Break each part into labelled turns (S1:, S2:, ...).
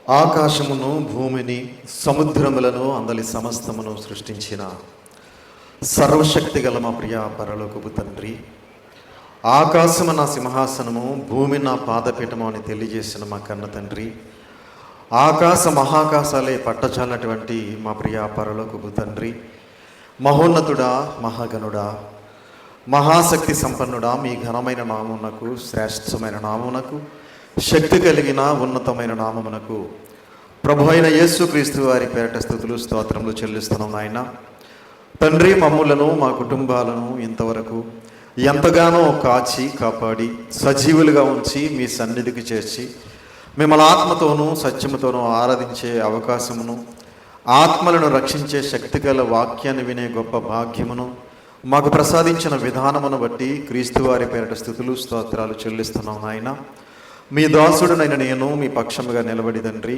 S1: ఆకాశమును భూమిని సముద్రములను అందలి సమస్తమును సృష్టించిన సర్వశక్తి గల మా ప్రియ పరలోకపు తండ్రి, ఆకాశము నా సింహాసనము, భూమి నా పాదపీఠము అని తెలియజేసిన మా కన్న తండ్రి, ఆకాశ మహాకాశాలే పట్టచాలటువంటి మా ప్రియ పరలోకపు తండ్రి, మహోన్నతుడా, మహాగణుడా, మహాశక్తి సంపన్నుడా, మీ ఘనమైన నామమునకు, శ్రేష్టమైన నామమునకు, శక్తి కలిగిన ఉన్నతమైన నామమునకు ప్రభు అయిన యేసుక్రీస్తు వారి పేరిట స్తుతులు స్తోత్రములు చెల్లిస్తున్నాం. నాయన తండ్రి, మమ్ములను మా కుటుంబాలను ఇంతవరకు ఎంతగానో కాచి కాపాడి సజీవులుగా ఉంచి మీ సన్నిధికి చేర్చి మిమ్మల్ని ఆత్మతోనూ సత్యముతోనూ ఆరాధించే అవకాశమును, ఆత్మలను రక్షించే శక్తి గల వాక్యాన్ని వినే గొప్ప భాగ్యమును మాకు ప్రసాదించిన విధానమును బట్టి క్రీస్తు వారి పేరిట స్తుతులు స్తోత్రాలు చెల్లిస్తున్నాం. నాయన మీ దాసుడునైన నేను మీ పక్షముగా నిలబడి తండ్రి,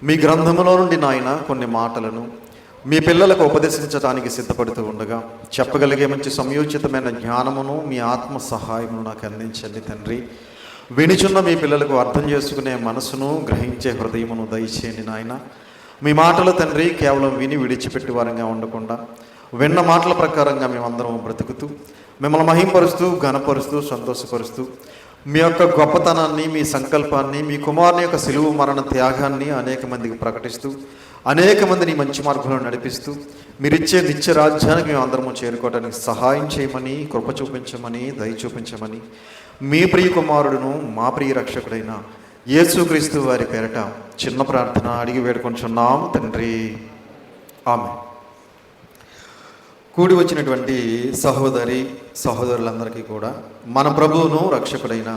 S1: మీ గ్రంథములో నుండి నాయన కొన్ని మాటలను మీ పిల్లలకు ఉపదేశించడానికి సిద్ధపడుతూ ఉండగా చెప్పగలిగే మంచి సంయోచితమైన జ్ఞానమును మీ ఆత్మ సహాయమును నాకు అందించండి తండ్రి. వినిచున్న మీ పిల్లలకు అర్థం చేసుకునే మనసును, గ్రహించే హృదయమును దయచేయండి నాయన. మీ మాటలు తండ్రి కేవలం విని విడిచిపెట్టి వారంగా ఉండకుండా విన్న మాటల ప్రకారంగా మేమందరం బ్రతుకుతూ మిమ్మల్ని మహింపరుస్తూ, ఘనపరుస్తూ, సంతోషపరుస్తూ మీ యొక్క గొప్పతనాన్ని, మీ సంకల్పాన్ని, మీ కుమారుని యొక్క సిలువ మరణ త్యాగాన్ని అనేక మందికి ప్రకటిస్తూ అనేక మందిని మంచి మార్గంలో నడిపిస్తూ మీరిచ్చే నిత్య రాజ్యానికి మేము అందరము చేరుకోవడానికి సహాయం చేయమని, కృప చూపించమని, దయ చూపించమని మీ ప్రియ కుమారుడును మా ప్రియ రక్షకుడైన యేసుక్రీస్తు వారి పేరట చిన్న ప్రార్థన అడిగి వేడుకొంటున్నాం తండ్రి, ఆమేన్. కూడి వచ్చినటువంటి సహోదరి సహోదరులందరికీ కూడా మన ప్రభువును రక్షకుడైన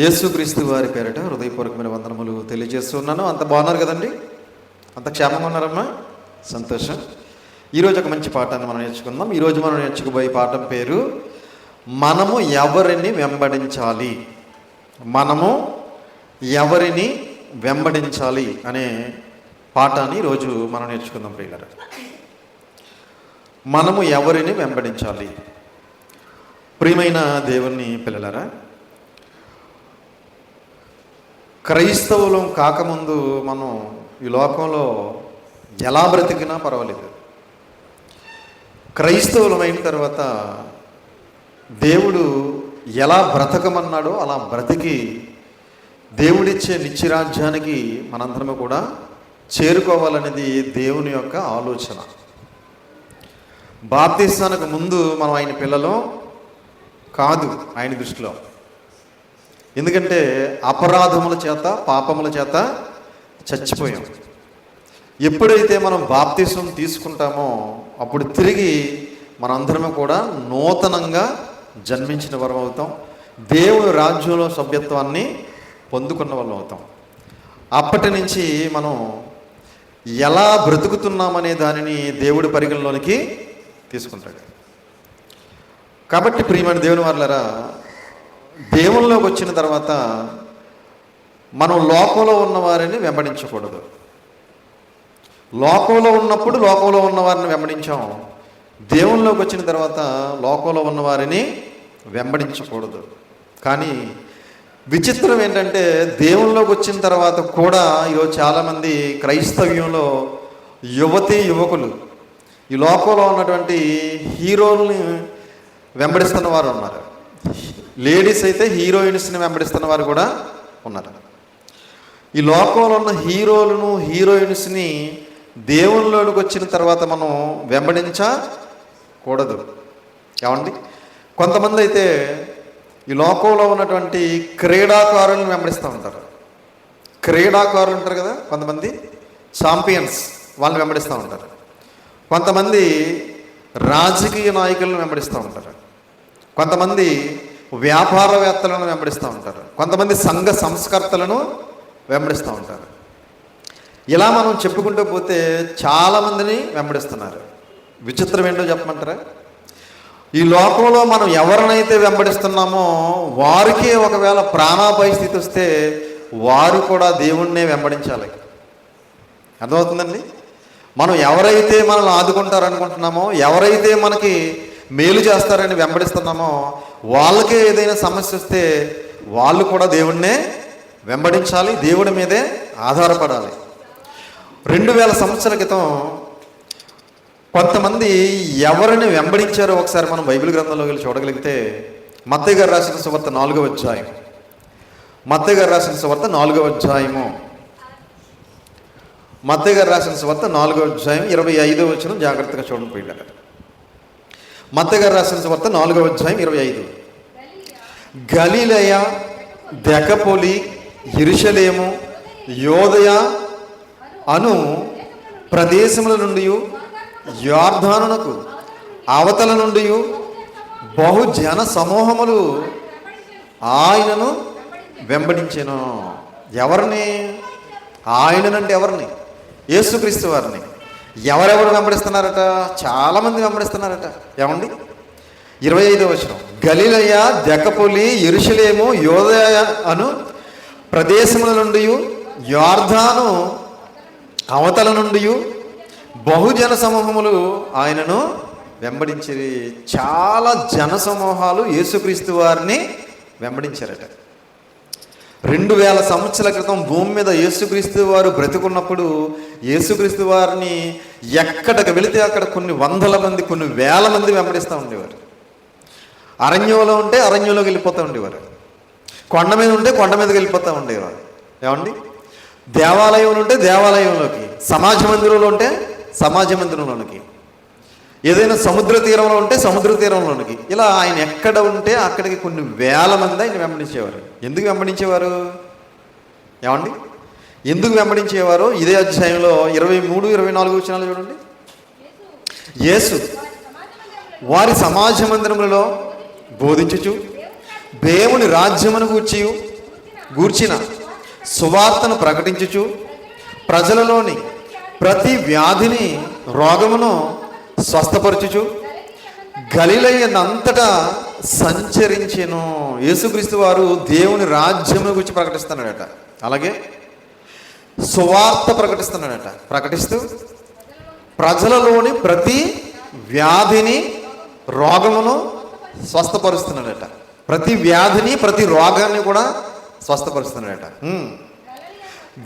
S1: యేసుక్రీస్తు వారి పేరిట హృదయపూర్వకమైన వందనములు తెలియజేస్తున్నాను. అంత బాగున్నారు కదండి? అంత క్షేమంగా ఉన్నారమ్మా? సంతోషం. ఈరోజు ఒక మంచి పాఠాన్ని మనం నేర్చుకుందాం. ఈరోజు మనం నేర్చుకోబోయే పాఠం పేరు మనము ఎవరిని వెంబడించాలి. మనము ఎవరిని వెంబడించాలి అనే పాఠాన్ని ఈరోజు మనం నేర్చుకుందాం ప్రియులారా. మనము ఎవరిని వెంబడించాలి? ప్రియమైన దేవుని పిల్లలారా, క్రైస్తవులం కాకముందు మనం ఈ లోకంలో ఎలా బ్రతికినా పర్వాలేదు. క్రైస్తవులమైన తర్వాత దేవుడు ఎలా బ్రతకమన్నాడో అలా బ్రతికి దేవుడిచ్చే నిత్యరాజ్యానికి మనందరము కూడా చేరుకోవాలనేది దేవుని యొక్క ఆలోచన. బాప్తిస్తానికి ముందు మనం ఆయన పిల్లలు కాదు ఆయన దృష్టిలో. ఎందుకంటే అపరాధముల చేత, పాపముల చేత చచ్చిపోయాం. ఎప్పుడైతే మనం బాప్తిసం తీసుకుంటామో అప్పుడు తిరిగి మనందరము కూడా నూతనంగా జన్మించిన వరం అవుతాం. దేవుని రాజ్యంలో సభ్యత్వాన్ని పొందుకున్న వాళ్ళం అవుతాం. అప్పటి నుంచి మనం ఎలా బ్రతుకుతున్నామనే దానిని దేవుడి పరిగణలోనికి తీసుకుంటాడు. కాబట్టి ప్రియమైన దేవుని వారలారా, దేవునిలోకి వచ్చిన తర్వాత మనం లోకంలో ఉన్న వారిని వెంబడించకూడదు. లోకంలో ఉన్నప్పుడు లోకంలో ఉన్న వారిని వెంబడించాం. దేవునిలోకి వచ్చిన తర్వాత లోకంలో ఉన్న వారిని వెంబడించకూడదు. కానీ విచిత్రం ఏంటంటే దేవునిలోకి వచ్చిన తర్వాత కూడా ఈరోజు చాలామంది క్రైస్తవ్యంలో యువతీ యువకులు ఈ లోకంలో ఉన్నటువంటి హీరోల్ని వెంబడిస్తున్న వారు ఉన్నారు. లేడీస్ అయితే హీరోయిన్స్ని వెంబడిస్తున్న వారు కూడా ఉన్నారు. ఈ లోకంలో ఉన్న హీరోలను, హీరోయిన్స్ని దేవునిలోకి వచ్చిన తర్వాత మనం వెంబడించకూడదు. ఏమండి? కొంతమంది అయితే ఈ లోకంలో ఉన్నటువంటి క్రీడాకారులను వెంబడిస్తూ ఉంటారు. క్రీడాకారులు ఉంటారు కదా, కొంతమంది ఛాంపియన్స్, వాళ్ళని వెంబడిస్తూ ఉంటారు. కొంతమంది రాజకీయ నాయకులను వెంబడిస్తూ ఉంటారు. కొంతమంది వ్యాపారవేత్తలను వెంబడిస్తూ ఉంటారు. కొంతమంది సంఘ సంస్కర్తలను వెంబడిస్తూ ఉంటారు. ఇలా మనం చెప్పుకుంటూ పోతే చాలామందిని వెంబడిస్తున్నారు. విచిత్రం ఏంటో చెప్పమంటారా? ఈ లోకంలో మనం ఎవరినైతే వెంబడిస్తున్నామో వారికే ఒకవేళ ప్రాణాపాయ స్థితి వస్తే వారు కూడా దేవుణ్ణే వెంబడించాలి. అర్థమవుతుందండి? మనం ఎవరైతే మనల్ని ఆదుకుంటారనుకుంటున్నామో, ఎవరైతే మనకి మేలు చేస్తారని వెంబడిస్తున్నామో వాళ్ళకే ఏదైనా సమస్య వస్తే వాళ్ళు కూడా దేవుణ్ణే వెంబడించాలి, దేవుడి మీదే ఆధారపడాలి. 2000 సంవత్సరాల క్రితం కొంతమంది ఎవరిని వెంబడించారో ఒకసారి మనం బైబిల్ గ్రంథంలో వెళ్ళి చూడగలిగితే మత్తయి గారు రాసిన సువార్త 4వ అధ్యాయం, మత్తయి గారు రాసిన సువార్త 4వ అధ్యాయము, మత్తయి గారు రాసిన సువార్త 4వ అధ్యాయం 25వ వచనం జాగ్రత్తగా చూడండి పిల్లలు. మత్తయి గారు రాసిన సువార్త 4వ అధ్యాయం 25. గలిలయ, దెకపొలి, యెరూషలేము, యోదయ అను ప్రదేశముల నుండి యొర్దానునకు అవతల నుండి బహుజన సమూహములు ఆయనను వెంబడించెను. ఎవరిని? ఆయననంటే ఎవరిని? యేసుక్రీస్తు వారిని. ఎవరెవరు వెంబడిస్తున్నారట? చాలామంది వెంబడిస్తున్నారట. ఏమండి? 25వ వచనం, గలిలయ, దెకపొలి, యెరూషలేము, యోదయ అను ప్రదేశముల నుండి యొర్దాను అవతల నుండి బహుజన సమూహములు ఆయనను వెంబడించి. చాలా జన సమూహాలు యేసుక్రీస్తు వారిని వెంబడించారట. 2000 సంవత్సరాల క్రితం భూమి మీద యేసుక్రీస్తు వారు బ్రతికున్నప్పుడు యేసుక్రీస్తు వారిని ఎక్కడికి వెళితే అక్కడ కొన్ని వందల మంది, కొన్ని వేల మంది వెంబడిస్తూ ఉండేవారు. అరణ్యంలో ఉంటే అరణ్యంలోకి వెళ్ళిపోతూ ఉండేవారు, కొండ మీద ఉంటే కొండ మీదకి వెళ్ళిపోతూ ఉండేవారు. ఏమండి? దేవాలయంలో ఉంటే దేవాలయంలోకి, సమాజ మందిరంలో ఉంటే సమాజ మందిరంలోనికి, ఏదైనా సముద్ర తీరంలో ఉంటే సముద్ర తీరంలోనికి, ఇలా ఆయన ఎక్కడ ఉంటే అక్కడికి కొన్ని వేల మంది ఆయన వెంబడించేవారు. ఎందుకు వెంబడించేవారు? ఏమండి? ఎందుకు వెంబడించేవారు? ఇదే అధ్యాయంలో 23, 24 వచనాలు చూడండి. యేసు వారి సమాజ మందిరములలో బోధించుచు దేవుని రాజ్యమును గూర్చిన సువార్తను ప్రకటించుచు ప్రజలలోని ప్రతి వ్యాధిని, రోగమును స్వస్థపరచుచు గలిలయనంతటా సంచరించెను. యేసుక్రీస్తు వారు దేవుని రాజ్యమును గురించి ప్రకటిస్తున్నాడట, అలాగే సువార్త ప్రకటిస్తున్నాడట. ప్రకటిస్తూ ప్రజలలోని ప్రతి వ్యాధిని, రోగమును స్వస్థపరుస్తున్నాడట. ప్రతి వ్యాధిని, ప్రతి రోగాన్ని కూడా స్వస్థపరుస్తున్నాడట.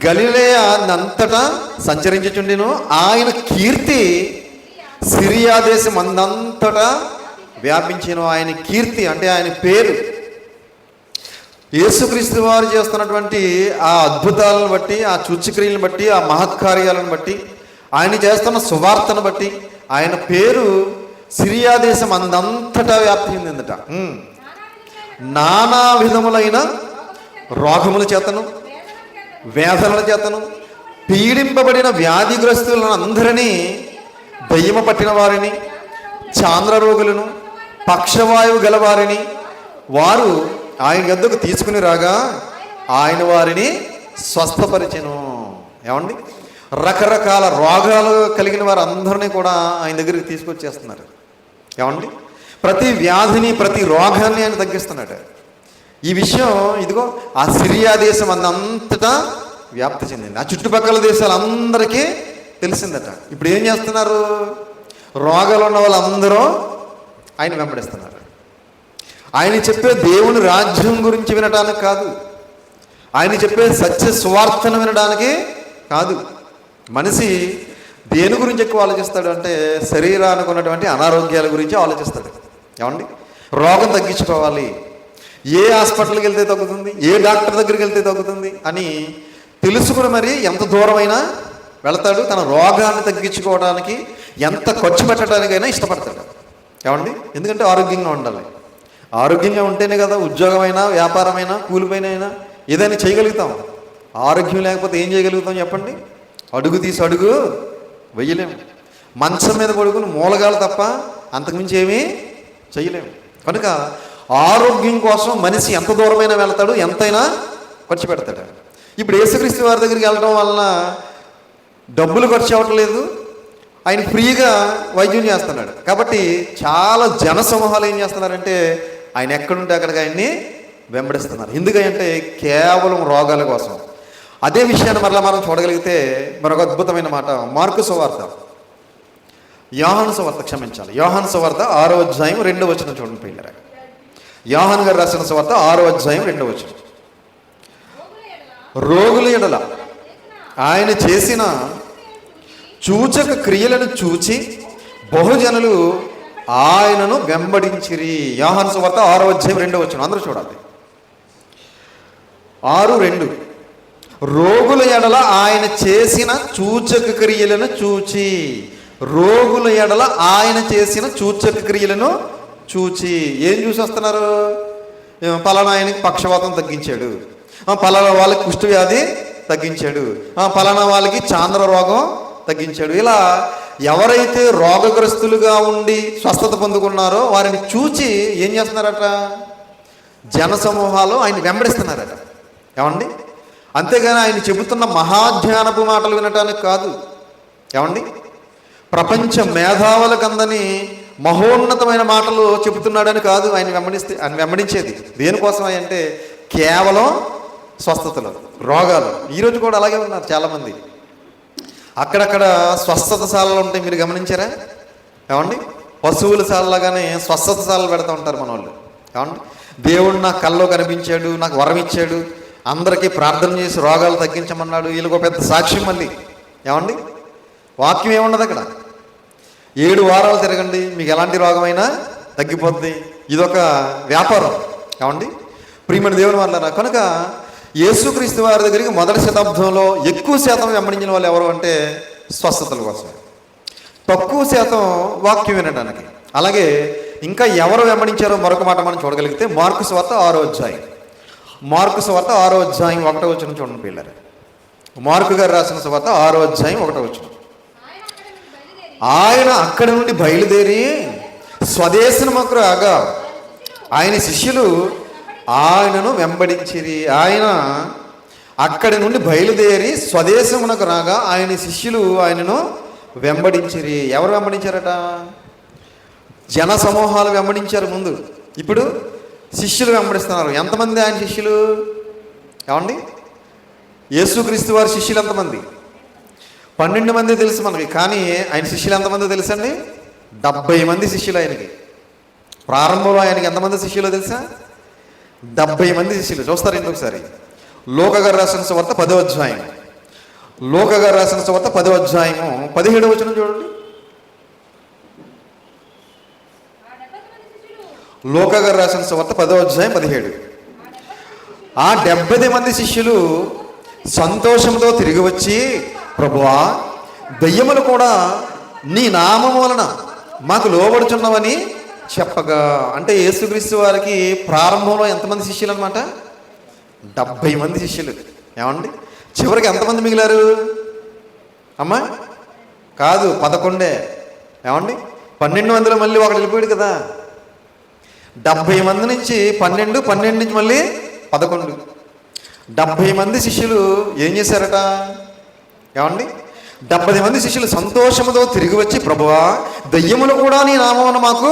S1: గలిలయనంతటా సంచరించుచుండెను. ఆయన కీర్తి సిరియా దేశం అందంతటా వ్యాపించెను. ఆయన కీర్తి అంటే ఆయన పేరు. యేసుక్రీస్తు వారు చేస్తున్నటువంటి ఆ అద్భుతాలను బట్టి, ఆ సూచక్రియలను బట్టి, ఆ మహత్కార్యాలను బట్టి, ఆయన చేస్తున్న సువార్తను బట్టి ఆయన పేరు సిరియా దేశం అందంతటా వ్యాప్తి చెందిందట. నానా విధములైన రోగముల చేతను, వేదనల చేతను పీడింపబడిన వ్యాధిగ్రస్తులను అందరినీ, దయ్యము పట్టిన వారిని, చాంద్ర రోగులను, పక్షవాయువు గలవారిని వారు ఆయన యొద్దకు తీసుకుని రాగా ఆయన వారిని స్వస్థపరిచెను. ఏమండి? రకరకాల రోగాలు కలిగిన వారు అందరినీ కూడా ఆయన దగ్గరికి తీసుకొచ్చేస్తున్నారు. ఏమండి? ప్రతి వ్యాధిని, ప్రతి రోగాన్ని ఆయన తగ్గిస్తున్నాడు. ఈ విషయం ఇదిగో ఆ సిరియా దేశం అంతటా వ్యాప్తి చెందింది. ఆ చుట్టుపక్కల దేశాలందరికీ తెలిసిందట. ఇప్పుడు ఏం చేస్తున్నారు? రోగాలు ఉన్న వాళ్ళందరూ ఆయన వెంబడిస్తున్నారు. ఆయన చెప్పే దేవుని రాజ్యం గురించి వినడానికి కాదు, ఆయన చెప్పే సత్య సువార్తను వినడానికి కాదు. మనిషి దేని గురించి ఎక్కువ ఆలోచిస్తాడు అంటే శరీరానికి ఉన్నటువంటి అనారోగ్యాల గురించి ఆలోచిస్తాడు. ఏమండి? రోగం తగ్గించుకోవాలి, ఏ హాస్పిటల్కి వెళ్తే తగ్గుతుంది, ఏ డాక్టర్ దగ్గరికి వెళ్తే తగ్గుతుంది అని తెలుసుకుని మరి ఎంత దూరమైనా వెళతాడు. తన రోగాన్ని తగ్గించుకోవడానికి ఎంత ఖర్చు పెట్టడానికైనా ఇష్టపడతాడు. ఏమండి? ఎందుకంటే ఆరోగ్యంగా ఉండాలి. ఆరోగ్యంగా ఉంటేనే కదా ఉద్యోగమైనా, వ్యాపారమైనా, కూలిపోయినైనా ఏదైనా చేయగలుగుతాం. ఆరోగ్యం లేకపోతే ఏం చేయగలుగుతాం చెప్పండి? అడుగు తీసి అడుగు వెయ్యలేము. మంచం మీద పడుకుని మూలగాలు తప్ప అంతకుమించి ఏమీ చేయలేము. కనుక ఆరోగ్యం కోసం మనిషి ఎంత దూరమైనా వెళ్తాడు, ఎంతైనా ఖర్చు పెడతాడు. ఇప్పుడు యేసుక్రీస్తు వారి దగ్గరికి వెళ్ళడం వలన డబ్బులు ఖర్చు అవ్వట్లేదు, ఆయన ఫ్రీగా వైద్యం చేస్తున్నాడు. కాబట్టి చాలా జన సమూహాలు ఏం చేస్తున్నారంటే ఆయన ఎక్కడుంటే అక్కడికి ఆయన్ని వెంబడిస్తున్నారు. ఎందుకంటే కేవలం రోగాల కోసం. అదే విషయాన్ని మరలా మనం చూడగలిగితే మరొక అద్భుతమైన మాట మార్కు సువార్త, యోహాను సువార్త, క్షమించాలి, యోహాను సువార్త 6వ అధ్యాయం 2వ వచనం చూడండి పిల్లరా. యోహాను గారు రాసిన సువార్త 6వ అధ్యాయం 2వ వచనం. రోగుల ఎడల ఆయన చేసిన సూచక క్రియలను చూచి బహుజనులు ఆయనను వెంబడించిరి. యోహాను సువార్త 6:2 అందరూ చూడాలి. 6:2 రోగుల ఎడల ఆయన చేసిన సూచక క్రియలను చూచి, రోగుల ఎడల ఆయన చేసిన సూచక క్రియలను చూచి. ఏం చూసి వస్తున్నారు? పలానా ఆయనకి పక్షవాతం తగ్గించాడు, పలానా వాళ్ళకి కుష్ఠవ్యాధి తగ్గించాడు, పలానా వాళ్ళకి చాంద్ర రోగం తగ్గించాడు. ఇలా ఎవరైతే రోగగ్రస్తులుగా ఉండి స్వస్థత పొందుకున్నారో వారిని చూచి ఏం చేస్తున్నారట? జనసమూహాలు ఆయన వెంబడిస్తున్నారట. ఏమండి? అంతేగాని ఆయన చెబుతున్న మహాజ్ఞానపు మాటలు వినటానికి కాదు. ఏమండి? ప్రపంచ మేధావులకందని మహోన్నతమైన మాటలు చెబుతున్నాడని కాదు ఆయన వెంబడించేది. దేనికోసం అంటే కేవలం స్వస్థతలు, రోగాలు. ఈరోజు కూడా అలాగే ఉన్నారు చాలామంది. అక్కడక్కడ స్వస్థత శాలలు ఉంటాయి, మీరు గమనించారా? ఏమండి? పశువుల శాలలాగానే స్వస్థత శాలలు పెడతా ఉంటారు మన వాళ్ళు. ఏమండి? దేవుడు నాకు కల్లో కనిపించాడు, నాకు వరం ఇచ్చాడు, అందరికీ ప్రార్థన చేసి రోగాలు తగ్గించమన్నాడు. వీళ్ళకి ఒక పెద్ద సాక్ష్యం మళ్ళీ. ఏమండి? వాక్యం ఏమున్నది అక్కడ? 7 వారాలు తిరగండి, మీకు ఎలాంటి రోగమైనా తగ్గిపోద్ది. ఇదొక వ్యాపారం. ఏమండి? ప్రియమైన దేవుని వల్ల కనుక యేసుక్రీస్తు వారి దగ్గరికి మొదటి శతాబ్దంలో ఎక్కువ శాతం వెంబడించిన వాళ్ళు ఎవరు అంటే స్వస్థతల కోసం, తక్కువ శాతం వాక్యం వినడానికి. అలాగే ఇంకా ఎవరు వెంబడించారో మరొక మాట మనం చూడగలిగితే మార్కు సువార్త 6:1. మార్కు సువార్త 6:1 చూడండి పిల్లలు. మార్కు గారు రాసిన సువార్త 6:1. ఆయన అక్కడి నుండి బయలుదేరి స్వదేశమునకు రాగా ఆయన శిష్యులు ఆయనను వెంబడించిరి. ఆయన అక్కడి నుండి బయలుదేరి స్వదేశమునకు రాగా ఆయన శిష్యులు ఆయనను వెంబడించిరి. ఎవరు వెంబడించారట? జన సమూహాలు వెంబడించారు ముందు. ఇప్పుడు శిష్యులు వెంబడిస్తున్నారు. ఎంతమంది ఆయన శిష్యులు? ఏమండి? యేసుక్రీస్తు వారి శిష్యులు ఎంతమంది? 12 మంది తెలుసు మనకి. కానీ ఆయన శిష్యులు ఎంతమంది తెలుసండి? 70 మంది శిష్యులు ఆయనకి. ప్రారంభంలో ఆయనకి ఎంతమంది శిష్యులు తెలుసా? 70 మంది శిష్యులు. చూస్తారు ఇంకొకసారి. లోక గారు రాసిన సువార్త 10వ అధ్యాయం. లోక గారు రాసిన సువార్త 10వ అధ్యాయము 17వ వచనం చూడండి. లోక గారు రాసిన సువార్త 10వ అధ్యాయం 17. ఆ 70 మంది శిష్యులు సంతోషంతో తిరిగి వచ్చి, ప్రభువా, దయ్యములు కూడా నీ నామము వలన మాకు లోబడుచున్నవని చెప్పగా. అంటే యేసుక్రీస్తు వారికి ప్రారంభంలో ఎంతమంది శిష్యులు అనమాట? 70 మంది శిష్యులు. ఏమండి? చివరికి ఎంతమంది మిగిలారు అమ్మా? కాదు, 11. ఏమండి? 12 మందిలో మళ్ళీ ఒకటి వెళ్ళిపోయాడు కదా. 70 మంది నుంచి 12 నుంచి మళ్ళీ 11. 70 మంది శిష్యులు ఏం చేశారట? ఏమండి? 70 మంది శిష్యులు సంతోషంతో తిరిగి వచ్చి, ప్రభువా, దయ్యములు కూడా నీ నామమున మాకు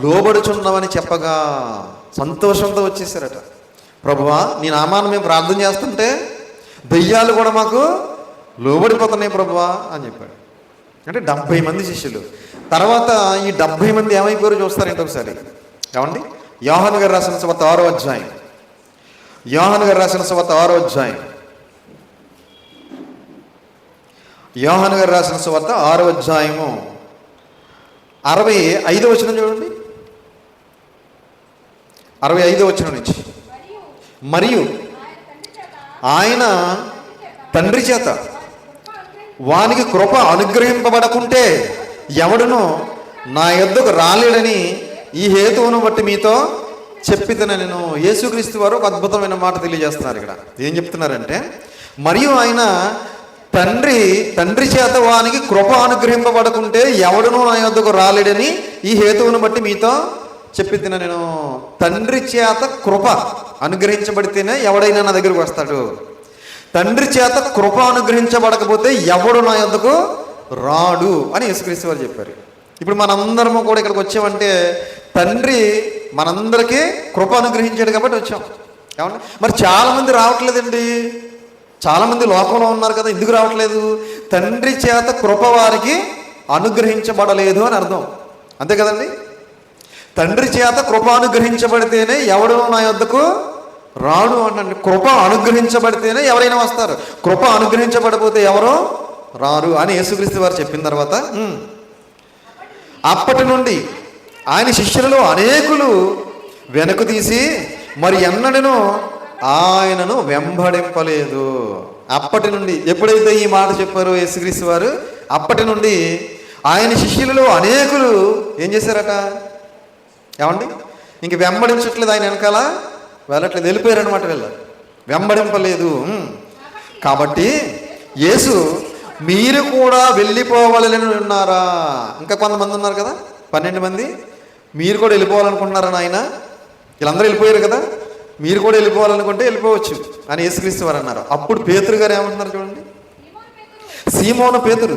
S1: లోబడుచున్నామని చెప్పగా సంతోషంతో వచ్చేసారట. ప్రభువా, నీ నామాన్ని మేము ప్రార్థన చేస్తుంటే దయ్యాలు కూడా మాకు లోబడిపోతున్నాయి ప్రభువా అని చెప్పాడు. అంటే 70 మంది శిష్యులు. తర్వాత ఈ 70 మంది ఏమైపోయారో చూస్తారంటే ఒకసారి. ఏమండి? యోహాను గారు రాసిన సువార్త 6వ అధ్యాయం. యోహాను గారు రాసిన సువార్త 6వ అధ్యాయం. యోహాను గారు రాసిన సువార్త 6వ అధ్యాయము 65వ వచనం చూడండి. 65వ వచనం నుంచి. మరియు ఆయన తండ్రి చేత వానికి కృప అనుగ్రహింపబడకుంటే ఎవడును నా యొద్దకు రాలేడని ఈ హేతువును బట్టి మీతో చెప్పితేనే. నేను యేసుక్రీస్తు వారు ఒక అద్భుతమైన మాట తెలియజేస్తున్నారు ఇక్కడ. ఏం చెప్తున్నారంటే, మరియు ఆయన తండ్రి చేత వానికి కృప అనుగ్రహింపబడకుంటే ఎవడునూ నా యొద్దకు రాలేడని ఈ హేతువును బట్టి మీతో చెప్పితేనే. నేను తండ్రి చేత కృప అనుగ్రహించబడితేనే ఎవడైనా నా దగ్గరకు వస్తాడు. తండ్రి చేత కృప అనుగ్రహించబడకపోతే ఎవడు నా యొద్దకు రాడు అని యేసుక్రీస్తు వారు చెప్పారు. ఇప్పుడు మనందరము కూడా ఇక్కడికి వచ్చామంటే తండ్రి మనందరికీ కృప అనుగ్రహించాడు కాబట్టి వచ్చాం. ఏమంటే మరి చాలామంది రావట్లేదండి. చాలామంది లోకంలో ఉన్నారు కదా, ఎందుకు రావట్లేదు? తండ్రి చేత కృప వారికి అనుగ్రహించబడలేదు అని అర్థం. అంతే కదండి? తండ్రి చేత కృప అనుగ్రహించబడితేనే ఎవడు నా యొద్దకు రాడు అంటే కృప అనుగ్రహించబడితేనే ఎవరైనా వస్తారు, కృప అనుగ్రహించబడిపోతే ఎవరో రారు అని యేసుక్రీస్తు వారు చెప్పిన తర్వాత అప్పటి నుండి ఆయన శిష్యులలో అనేకులు వెనక్కు తీసి మరి ఎన్నడూ ఆయనను వెంబడింపలేదు. అప్పటి నుండి ఎప్పుడైతే ఈ మాట చెప్పారో యేసుక్రీస్తు వారు, అప్పటి నుండి ఆయన శిష్యులలో అనేకులు ఏం చేశారట? ఏమండి, ఇంక వెంబడించట్లేదు, ఆయన వెనకాల వెళ్ళట్లేదు, వెళ్ళిపోయారనమాట. వెంబడింపలేదు. కాబట్టి యేసు మీరు కూడా వెళ్ళిపోవాలని ఉన్నారా? ఇంకా కొంతమంది ఉన్నారు కదా, 12 మంది. మీరు కూడా వెళ్ళిపోవాలనుకుంటున్నారని ఆయన, వీళ్ళందరూ వెళ్ళిపోయారు కదా, మీరు కూడా వెళ్ళిపోవాలనుకుంటే వెళ్ళిపోవచ్చు అని యేసుక్రీస్తు వారు అన్నారు. అప్పుడు పేతురు గారు ఏమంటున్నారు చూడండి, సీమోను పేతురు,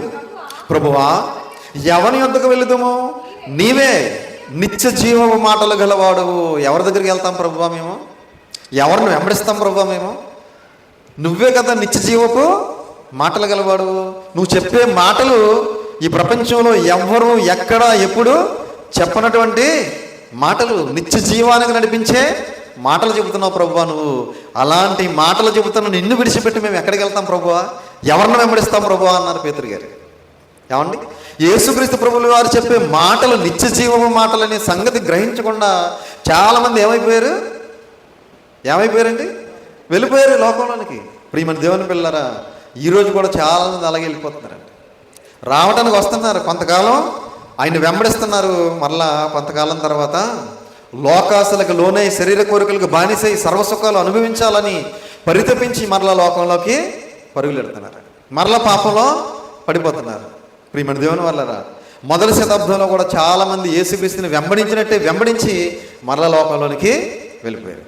S1: ప్రభువా ఎవని యొద్దకు వెళుదాము? నీవే నిత్య జీవము మాటలు గలవాడు. ఎవరి దగ్గరికి వెళ్తాం ప్రభువా మేము? ఎవరిని వెంబడిస్తాం ప్రభువా మేము? నువ్వే కదా నిత్య జీవపు మాటలు గలవాడు. నువ్వు చెప్పే మాటలు ఈ ప్రపంచంలో ఎవ్వరూ ఎక్కడ ఎప్పుడు చెప్పనటువంటి మాటలు, నిత్య జీవానికి నడిపించే మాటలు చెబుతున్నావు ప్రభువా. నువ్వు అలాంటి మాటలు చెబుతున్నా నిన్ను విడిచిపెట్టి మేము ఎక్కడికి వెళ్తాం ప్రభువా? ఎవరిని వెంబడిస్తాం ప్రభువా అన్నారు పేతురు గారు. ఏమండి, యేసుక్రీస్తు ప్రభువుల వారు చెప్పే మాటలు నిత్య జీవము మాటలనే సంగతి గ్రహించకుండా చాలామంది ఏమైపోయారండి? వెళ్ళిపోయారు లోకంలోనికి. ప్రియమైన దేవుని పిల్లరా, ఈరోజు కూడా చాలామంది అలాగే వెళ్ళిపోతున్నారండి. రావడానికి వస్తున్నారు, కొంతకాలం ఆయన వెంబడిస్తున్నారు, మరలా కొంతకాలం తర్వాత లోకాసులకు లోనై శరీర కోరికలకు బానిసై సర్వసుఖాలు అనుభవించాలని పరితపించి మరలా లోకంలోకి పరుగులెడుతున్నారు, మరలా పాపంలో పడిపోతున్నారు. ప్రియమైన దేవుని వల్లరా, మొదటి శతాబ్దంలో కూడా చాలామంది యేసుక్రీస్తుని వెంబడించినట్టే వెంబడించి మరలా లోకంలోనికి వెళ్ళిపోయారు.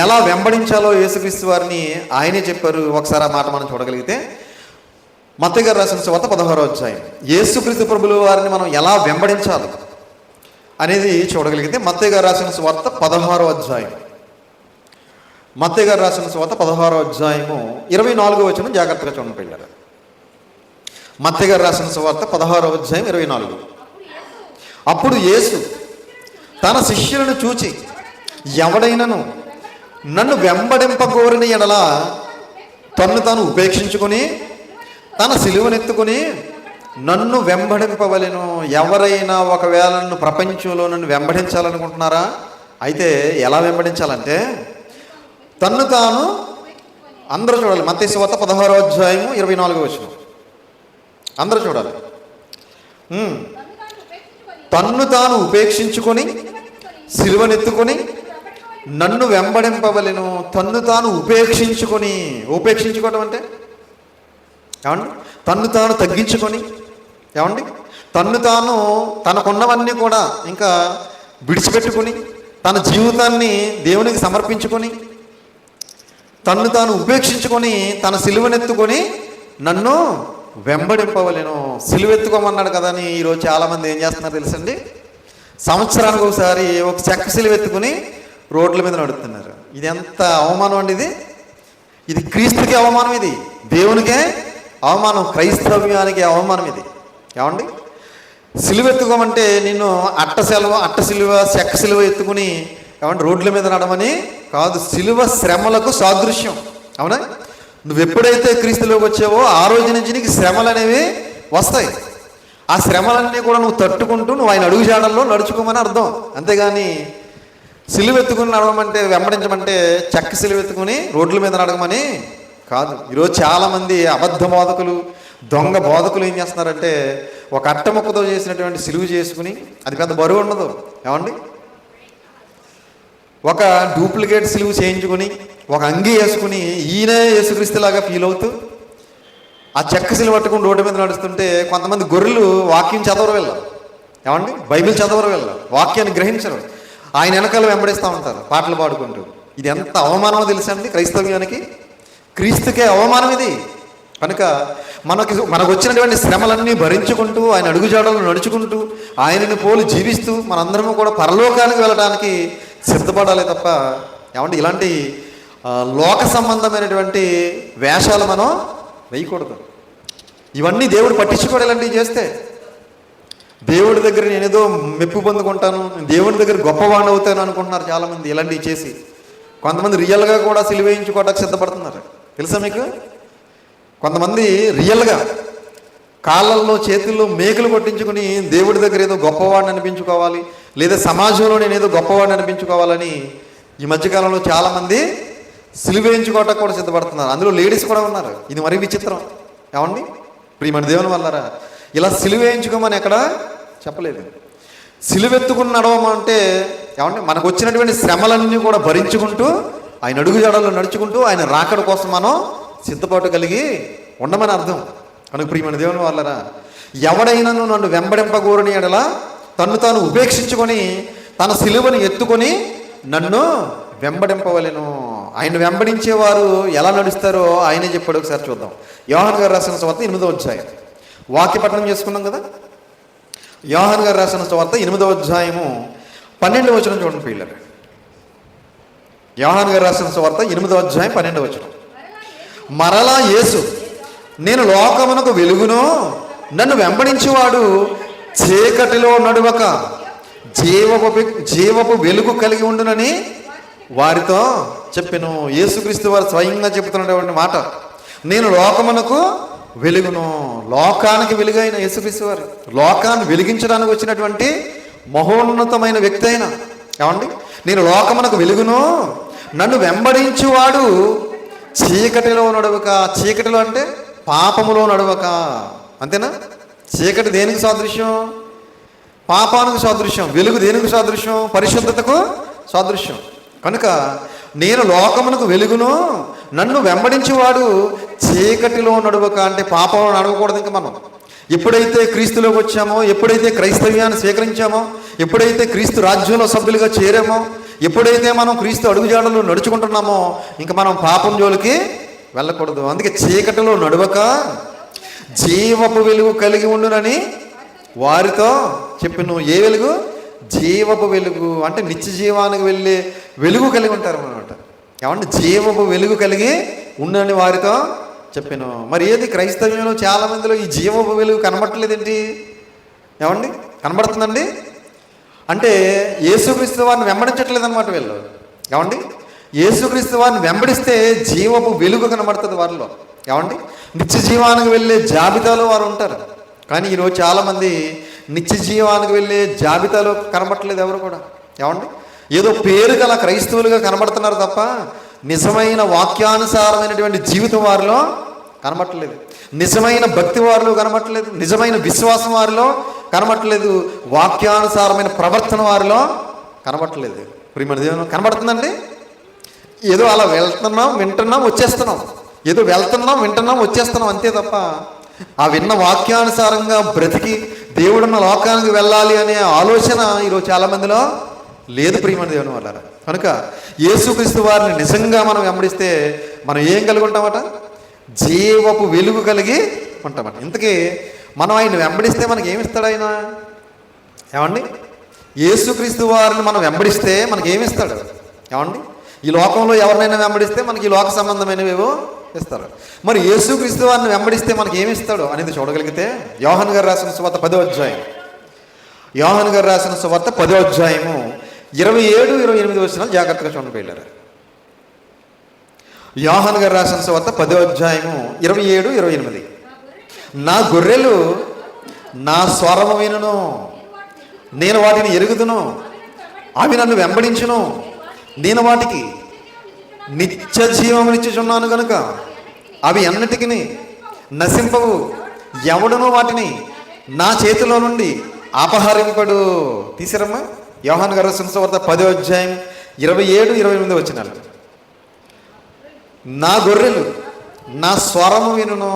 S1: ఎలా వెంబడించాలో యేసుక్రీస్తు వారిని ఆయనే చెప్పారు. ఒకసారి ఆ మాట మనం చూడగలిగితే మత్తయి గారు రాసిన సువార్త 16వ అధ్యాయం, యేసుక్రీస్తు ప్రభువుల వారిని మనం ఎలా వెంబడించాలి అనేది చూడగలిగితే మత్తయి గారు రాసిన సువార్త 16వ అధ్యాయం, మత్తయి గారు రాసిన సువార్త 16వ అధ్యాయము 24వ వచనం జాగ్రత్తగా చూడండి పిల్లలు. మత్తయి గారు రాసిన సువార్త 16వ అధ్యాయం 24. అప్పుడు యేసు తన శిష్యులను చూచి, ఎవడైనను నన్ను వెంబడింపగోరిన ఎడల తన్ను తాను ఉపేక్షించుకొని తన సిలువనెత్తుకొని నన్ను వెంబడింపవలెను. ఎవరైనా ఒకవేళ నన్ను ప్రపంచంలో నన్ను వెంబడించాలనుకుంటున్నారా? అయితే ఎలా వెంబడించాలంటే తన్ను తాను, అందరూ చూడాలి, మత్తయి సువార్త 16వ అధ్యాయము 24వ వచనం అందరూ చూడాలి. తన్ను తాను ఉపేక్షించుకొని సిలువనెత్తుకొని నన్ను వెంబడింపవలెను. తన్ను తాను ఉపేక్షించుకోవడం అంటే ఏమండి? తన్ను తాను తగ్గించుకొని, ఏమండి, తన్ను తాను తనకున్నవన్నీ కూడా ఇంకా విడిచిపెట్టుకొని తన జీవితాన్ని దేవునికి సమర్పించుకొని తన్ను తాను ఉపేక్షించుకొని తన సిలువనెత్తుకొని నన్ను వెంబడింపవలెను. సిలువెత్తుకోమన్నాడు కదా అని ఈరోజు చాలామంది ఏం చేస్తున్నారు తెలుసండి? సంవత్సరానికి ఒకసారి ఒక చెక్క సిలువెత్తుకుని రోడ్ల మీద నడుస్తున్నారు. ఇది ఎంత అవమానం అండి! ఇది క్రీస్తుకి అవమానం, ఇది దేవునికే అవమానం, క్రైస్తవ్యానికి అవమానం ఇది. ఏమండి, సిలువెత్తుకోమంటే నిన్ను అట్ట సిలువ చెక్క సిలువ ఎత్తుకుని ఏమంటే రోడ్ల మీద నడమని కాదు, సిలువ శ్రమలకు సాదృశ్యం. అవునా? నువ్వు ఎప్పుడైతే క్రీస్తులోకి వచ్చావో ఆ రోజు నుంచి నీకు శ్రమలు అనేవి వస్తాయి. ఆ శ్రమలన్నీ కూడా నువ్వు తట్టుకుంటూ నువ్వు ఆయన అడుగుజాడల్లో నడుచుకోమని అర్థం. అంతేగాని సిలువెత్తుకుని నడవమంటే, వెంబడించమంటే చెక్క సిలువెత్తుకుని రోడ్ల మీద నడవమని కాదు. ఈరోజు చాలామంది అబద్ధ బోధకులు, దొంగ బోధకులు ఏం చేస్తున్నారంటే ఒక అట్టముక్కతో చేసినటువంటి సిలువు చేసుకుని, అది పెద్ద బరువు ఉండదు, ఏమండి, ఒక డూప్లికేట్ సిలువు చేయించుకొని ఒక అంగీ వేసుకుని ఈయనే యేసుక్రీస్తులాగా ఫీల్ అవుతూ ఆ చెక్క సిలువ పట్టుకుని రోడ్డు మీద నడుస్తుంటే కొంతమంది గొర్రెలు వాక్యం చదవరు వెళ్ళాలి, ఏమండి, బైబిల్ చదవరు వెళ్ళాలి, వాక్యాన్ని గ్రహించరు, ఆయన వెనకాల వెంబడిస్తూ ఉంటారు పాటలు పాడుకుంటూ. ఇది ఎంత అవమానమో తెలుసా అండి క్రైస్తవ్యానికి? క్రీస్తుకే అవమానం ఇది. కనుక మనకు వచ్చినటువంటి శ్రమలన్నీ భరించుకుంటూ ఆయన అడుగుజాడలు నడుచుకుంటూ ఆయనని పోలి జీవిస్తూ మనందరము కూడా పరలోకానికి వెళ్ళడానికి సిద్ధపడాలి తప్ప ఏమంటే ఇలాంటి లోక సంబంధమైనటువంటి వేషాలు మనం వేయకూడదు. ఇవన్నీ దేవుడు పట్టించుకోవడం ఇలాంటివి చేస్తే. దేవుడి దగ్గర నేనేదో మెప్పు పొందుకుంటాను, దేవుడి దగ్గర గొప్పవాడిని అవుతాను అనుకుంటున్నారు చాలామంది ఇలాంటివి చేసి. కొంతమంది రియల్గా కూడా సిలువ వేయించుకోవడానికి సిద్ధపడుతున్నారు. తెలుసా మీకు? కొంతమంది రియల్గా కాళ్ళల్లో చేతుల్లో మేకులు కొట్టించుకుని దేవుడి దగ్గర ఏదో గొప్పవాడిని అనిపించుకోవాలి, లేదా సమాజంలో నేను ఏదో గొప్పవాడిని అనిపించుకోవాలని ఈ మధ్యకాలంలో చాలామంది సిలువ వేయించుకోవటానికి కూడా సిద్ధపడుతున్నారు. అందులో లేడీస్ కూడా ఉన్నారు. ఇది మరీ విచిత్రం. ఏమండి ప్రియమైన దేవుని వల్లరా, ఇలా సిలువ వేయించుకోమని ఎక్కడ చెప్పలేదు. సిలువెత్తుకుని నడవమంటే ఏమంటే మనకు వచ్చినటువంటి శ్రమలన్నీ కూడా భరించుకుంటూ ఆయన అడుగు జాడల్లో నడుచుకుంటూ ఆయన రాకడ కోసం మనం సిద్ధపాటు కలిగి ఉండమని అర్థం. కనుక ప్రియమైన దేవుని వల్లరా, ఎవడైనా నన్ను వెంబడింపగోరని ఎడల తన్ను తాను ఉపేక్షించుకొని తన సిలువని ఎత్తుకొని నన్ను వెంబడింపవలెను. ఆయన వెంబడించేవారు ఎలా నడుస్తారో ఆయనే చెప్పాడు. ఒకసారి చూద్దాం. యోహాను గారు రాసిన సువార్త 8వ అధ్యాయం వాక్య పఠనం చేసుకున్నాం కదా. యోహాను గారు రాసిన సువార్త 8వ అధ్యాయము 12వ వచనం చూడండి పిల్లలు. యోహాను గారు రాసిన సువార్త 8వ అధ్యాయం 12వ వచనం. మరలా యేసు, నేను లోకమునకు వెలుగును, నన్ను వెంబడించేవాడు చీకటిలో నడువక జీవపు వెలుగు కలిగి ఉండునని వారితో చెప్పెను. యేసుక్రీస్తు వారు స్వయంగా చెబుతున్నటువంటి మాట. నేను లోకమునకు వెలుగును. లోకానికి వెలుగైన యేసుక్రీస్తు వారు, లోకాన్ని వెలిగించడానికి వచ్చినటువంటి మహోన్నతమైన వ్యక్తి అయిన ఏమండి, నేను లోకమునకు వెలుగును, నన్ను వెంబడించువాడు చీకటిలో నడవక. చీకటిలో అంటే పాపములో నడవక. అంతేనా? చీకటి దేనికి సాదృశ్యం? పాపానికి సాదృశ్యం. వెలుగు దేనికి సాదృశ్యం? పరిశుద్ధతకు సాదృశ్యం. కనుక నేను లోకమునకు వెలుగును, నన్ను వెంబడించేవాడు చీకటిలో నడవక అంటే పాపంలో నడవకూడదు. ఇంకా మనం ఎప్పుడైతే క్రీస్తులోకి వచ్చామో, ఎప్పుడైతే క్రైస్తవ్యాన్ని స్వీకరించామో, ఎప్పుడైతే క్రీస్తు రాజ్యంలో సభ్యులుగా చేరామో, ఎప్పుడైతే మనం క్రీస్తు అడుగుజాడలు నడుచుకుంటున్నామో ఇంకా మనం పాపం జోలికి వెళ్ళకూడదు. అందుకే చీకటిలో నడవక జీవపు వెలుగు కలిగి ఉండునని వారితో చెప్పిను. ఏ వెలుగు? జీవపు వెలుగు అంటే నిత్య జీవానికి వెళ్ళే వెలుగు కలిగి ఉంటారు అన్నమాట. ఏమంటే జీవపు వెలుగు కలిగి ఉండని వారితో చెప్పాను. మరి ఏది క్రైస్తవ్యంలో చాలా మందిలో ఈ జీవపు వెలుగు కనబడట్లేదేంటి? ఏమండి కనబడుతుందండి? అంటే యేసుక్రీస్తు వారిని వెంబడించట్లేదు అనమాట వీళ్ళు. ఏమండి యేసుక్రీస్తు వారిని వెంబడిస్తే జీవపు వెలుగు కనబడుతుంది వారిలో. ఏమండి నిత్య జీవానికి వెళ్ళే జాబితాలో వారు ఉంటారు. కానీ ఈరోజు చాలామంది నిత్య జీవానికి వెళ్ళే జాబితాలో కనబడట్లేదు ఎవరు కూడా. ఏమండి ఏదో పేరు గల క్రైస్తవులుగా కనబడుతున్నారు తప్ప నిజమైన వాక్యానుసారమైనటువంటి జీవితం వారిలో కనబట్టలేదు. నిజమైన భక్తి వారిలో కనబట్టలేదు. నిజమైన విశ్వాసం వారిలో కనబట్టలేదు. వాక్యానుసారమైన ప్రవర్తన వారిలో కనబట్టలేదు. ప్రియమైన దేవుని కనబడుతుందండి. ఏదో అలా వెళ్తున్నాం, వింటున్నాం, వచ్చేస్తున్నాం. ఏదో వెళ్తున్నాం, వింటున్నాం, వచ్చేస్తున్నాం అంతే తప్ప ఆ విన్న వాక్యానుసారంగా బ్రతికి దేవుడున్న లోకానికి వెళ్ళాలి అనే ఆలోచన ఈరోజు చాలామందిలో లేదు. ప్రియమైన దేవుని వాళ్ళారా, కనుక యేసుక్రీస్తు వారిని నిజంగా మనం వెంబడిస్తే మనం ఏం కలిగి ఉంటామట? జీవపు వెలుగు కలిగి ఉంటామట. ఇంతకీ మనం ఆయన వెంబడిస్తే మనకి ఏమిస్తాడు ఆయన? ఏమండి యేసుక్రీస్తు వారిని మనం వెంబడిస్తే మనకి ఏమిస్తాడు? ఏమండి ఈ లోకంలో ఎవరినైనా వెంబడిస్తే మనకి ఈ లోక సంబంధమైనవేవో ఇస్తారు. మరి యేసుక్రీస్తు వారిని వెంబడిస్తే మనకి ఏమిస్తాడు అనేది చూడగలిగితే యోహాను గారు రాసిన సువార్త 10వ అధ్యాయం, యోహాను గారు రాసిన సువార్త 10వ అధ్యాయము 27-28 వచనాలు జాగ్రత్తగా చూడండి వెళ్ళారు. యోహాను గారు రాసిన సువార్త 10వ అధ్యాయము 27-28. నా గొర్రెలు నా స్వరము వినును, నేను వాటిని ఎరుగుదును, అవి నన్ను వెంబడించును, నేను వాటికి నిత్య జీవమునిచ్చుచున్నాను కనుక అవి ఎన్నటికి నశింపవు, ఎవడునూ వాటిని నా చేతిలో నుండి అపహరింపడు. తీసిరమ్మా యోహాను గారు రాసిన సువార్త 10వ అధ్యాయం 27-28 వచనాలు. నా గొర్రెలు నా స్వరము వినును.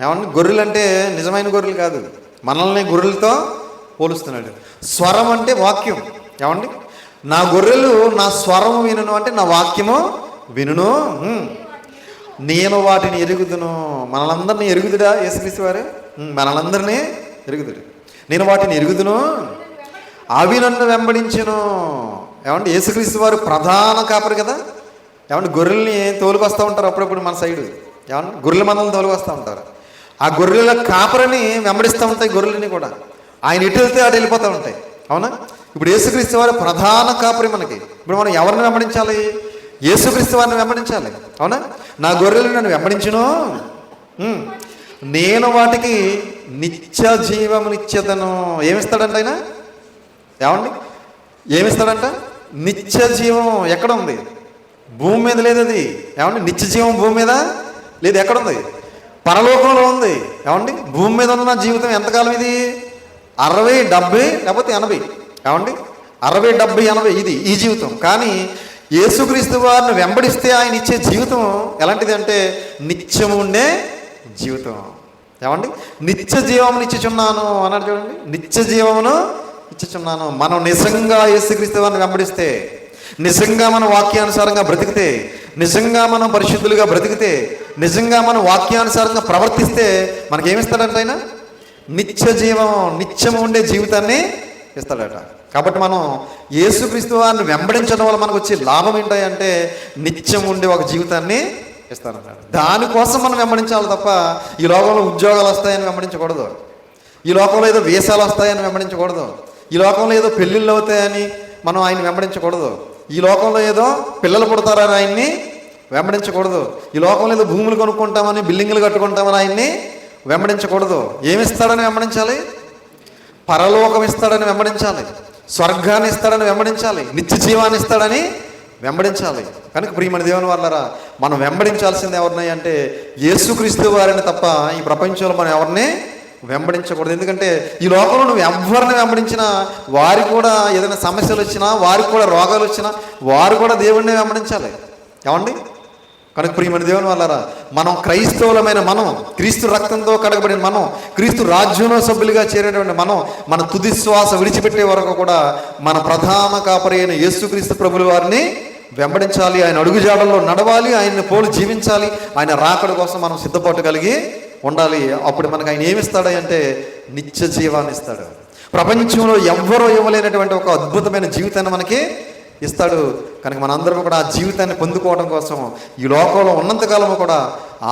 S1: ఏమన్నా గొర్రెలు అంటే నిజమైన గొర్రెలు కాదు, మనల్ని గొర్రెలతో పోలుస్తున్నాడు. స్వరం అంటే వాక్యం. ఏమండి నా గొర్రెలు నా స్వరము వినును అంటే నా వాక్యము వినును, నేను వాటిని ఎరుగుదును. మనలందరినీ ఎరుగుదుడా యేసుక్రీస్తు వారు? మనలందరినీ ఎరుగుదుడు. నేను వాటిని ఎరుగుదును, అవి నన్ను వెంబడించును. ఏమంటే యేసుక్రీస్తు వారు ప్రధాన కాపరి కదా. ఏమంటే గొర్రెల్ని తోలుకొస్తూ ఉంటారు అప్పుడప్పుడు మన సైడు. ఏమన్నా గొర్రెల మందలను తోలుకొస్తూ ఉంటారు. ఆ గొర్రెల కాపరిని వెంబడిస్తూ ఉంటాయి గొర్రెలని కూడా. ఆయన ఎటు వెళ్తే అటు వెళ్ళిపోతూ ఉంటాయి. అవునా? ఇప్పుడు యేసుక్రీస్తు వారు ప్రధాన కాపరి మనకి. ఇప్పుడు మనం ఎవరిని వెంబడించాలి? యేసుక్రీస్తు వారిని వెంబడించాలి. అవునా? నా గొర్రెలు నన్ను వెంబడించును, నేను వాటికి నిత్య జీవమునిచ్చేదను. ఏమిస్తాడంట ఆయన? ఏమండి? ఏమిస్తాడంట? నిత్య జీవం. ఎక్కడ ఉంది? భూమి మీద లేదు అది. ఏమండి? నిత్య జీవం భూమి మీద లేదు. ఎక్కడుంది? పరలోకంలో ఉంది. ఏమండి? భూమి మీద ఉన్న జీవితం ఎంతకాలం ఇది? 60, 70 లేకపోతే 80. ఏమండి? 60, 70, 80 ఇది ఈ జీవితం. కానీ యేసుక్రీస్తు వారిని వెంబడిస్తే ఆయన ఇచ్చే జీవితం ఎలాంటిది అంటే నిత్యము ఉండే జీవితం. ఏమండి? నిత్య జీవమును ఇచ్చుచున్నాను అన్నాడు చూడండి. నిత్య జీవమును ఇచ్చుచున్నాను. మనం నిజంగా యేసుక్రీస్తు వారిని వెంబడిస్తే, నిజంగా మనం వాక్యానుసారంగా బ్రతికితే, నిజంగా మనం పరిశుద్ధులుగా బ్రతికితే, నిజంగా మనం వాక్యానుసారంగా ప్రవర్తిస్తే మనకేమిస్తాడంట ఆయన? నిత్య జీవం, నిత్యం ఉండే జీవితాన్ని ఇస్తాడట. కాబట్టి మనం యేసుక్రీస్తు వారిని వెంబడించడం వల్ల మనకు వచ్చే లాభం ఏంటంటే నిత్యం ఉండే ఒక జీవితాన్ని ఇస్తానన్నాడు. దానికోసం మనం వెంబడించాలి తప్ప ఈ లోకంలో ఉద్యోగాలు వస్తాయని వెంబడించకూడదు, ఈ లోకంలో ఏదో వేషాలు వస్తాయని వెంబడించకూడదు, ఈ లోకంలో ఏదో పెళ్ళిళ్ళు అవుతాయని మనం ఆయన వెంబడించకూడదు, ఈ లోకంలో ఏదో పిల్లలు పుడతారని ఆయన్ని వెంబడించకూడదు, ఈ లోకంలో ఏదో భూములు కొనుక్కుంటామని బిల్డింగులు కట్టుకుంటామని ఆయన్ని వెంబడించకూడదు. ఏమిస్తాడని వెంబడించాలి? పరలోకం ఇస్తాడని వెంబడించాలి, స్వర్గాన్ని ఇస్తాడని వెంబడించాలి, నిత్య జీవాన్ని ఇస్తాడని వెంబడించాలి. కనుక ప్రియమైన దేవుని వాళ్ళరా, మనం వెంబడించాల్సింది ఎవరిని అంటే యేసుక్రీస్తు వారిని తప్ప ఈ ప్రపంచంలో మనం ఎవరిని వెంబడించకూడదు. ఎందుకంటే ఈ లోకంలో నువ్వు ఎవరిని వెంబడించినా వారికి కూడా ఏదైనా సమస్యలు వచ్చినా, వారికి కూడా రోగాలు వచ్చినా వారు కూడా దేవుడిని వెంబడించాలి. ఏమండి? కనుక ప్రియమైన దేవుని వాళ్ళారా, మనం క్రైస్తవులమైన మనం, క్రీస్తు రక్తంతో కడగబడిన మనం, క్రీస్తు రాజ్యంలో సభ్యులుగా చేరేటువంటి మనం, మన తుది శ్వాస విడిచిపెట్టే వరకు కూడా మన ప్రధాన కాపరి అయిన యేసుక్రీస్తు ప్రభుల వారిని వెంబడించాలి. ఆయన అడుగుజాడల్లో నడవాలి, ఆయన్ని పోలి జీవించాలి. ఆయన రాకడ కోసం మనం సిద్ధపాటు కలిగి ఉండాలి. అప్పుడు మనకు ఆయన ఏమిస్తాడు అంటే నిత్య జీవాన్ని ఇస్తాడు. ప్రపంచంలో ఎవ్వరూ ఇవ్వలేనటువంటి ఒక అద్భుతమైన జీవితాన్ని మనకి ఇస్తాడు. కనుక మనందరం కూడా ఆ జీవితాన్ని పొందుకోవడం కోసం ఈ లోకంలో ఉన్నంతకాలము కూడా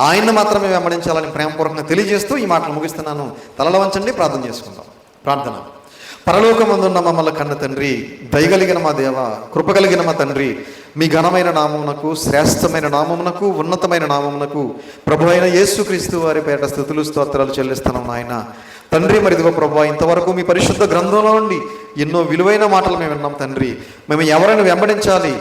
S1: ఆయన్ని మాత్రమే వెంబడించాలని ప్రేమపూర్వకంగా తెలియజేస్తూ ఈ మాటలు ముగిస్తున్నాను. తలలో వంచండి, ప్రార్థన చేసుకుందాం. ప్రార్థన. పరలోకమందున్న మమ్మల్ని కన్న తండ్రి, దయగలిగిన మా దేవ, కృపగలిగిన మా తండ్రి, మీ ఘనమైన నామమునకు, శ్రేష్టమైన నామమునకు, ఉన్నతమైన నామమునకు ప్రభు అయిన యేసుక్రీస్తు వారి పేట స్తుతులు స్తోత్రాలు చెల్లిస్తున్నాం నాయన తండ్రి. మరి ఇదిగో ప్రభు, ఇంతవరకు మీ పరిశుద్ధ గ్రంథంలో నుండి ఎన్నో విలువైన మాటలు మేము విన్నాం తండ్రి. మేము ఎవరిని వెంబడించాలి,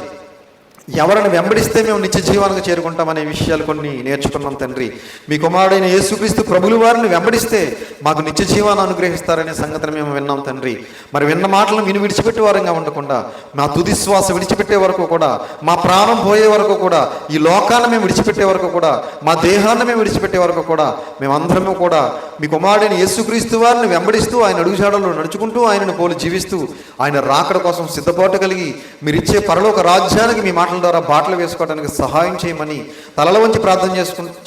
S1: ఎవరిని వెంబడిస్తే మేము నిత్య జీవానికి చేరుకుంటామనే విషయాలు కొన్ని నేర్చుకున్నాం తండ్రి. మీ కుమారుడైన యేసుక్రీస్తు ప్రభులు వారిని వెంబడిస్తే మాకు నిత్య జీవాన్ని అనుగ్రహిస్తారనే సంగతిని మేము విన్నాం తండ్రి. మరి విన్న మాటలను విడిచిపెట్టే వారంగా ఉండకుండా మా తుది శ్వాస విడిచిపెట్టే వరకు కూడా, మా ప్రాణం పోయే వరకు కూడా, ఈ లోకాన్ని మేము విడిచిపెట్టే వరకు కూడా, మా దేహాన్ని మేము విడిచిపెట్టే వరకు కూడా మేమందరము కూడా మీ కుమారుడైన యేసుక్రీస్తు వారిని వెంబడిస్తూ ఆయన అడుగుజాడల్లో నడుచుకుంటూ ఆయనను పోలి జీవిస్తూ ఆయన రాకడ కోసం సిద్ధపాటు కలిగి మీరిచ్చే పరలోక రాజ్యానికి మీ మాటల ద్వారా బాటలు వేసుకోవడానికి సహాయం చేయమని తలల వంచి ప్రార్థన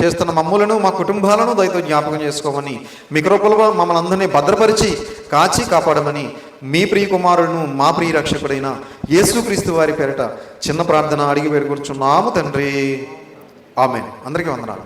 S1: చేస్తున్న మమ్ములను, మా కుటుంబాలను దయతో జ్ఞాపకం చేసుకోమని, మీ కృపలో మమ్మల్ని అందరినీ భద్రపరిచి కాచి కాపాడమని మీ ప్రియ కుమారుడును మా ప్రియ రక్షకుడైన యేసుక్రీస్తు వారి పేరిట చిన్న ప్రార్థన అడిగి వేడుకొచ్చున్నాము తండ్రి. ఆమేన్. అందరికీ వందనాలు.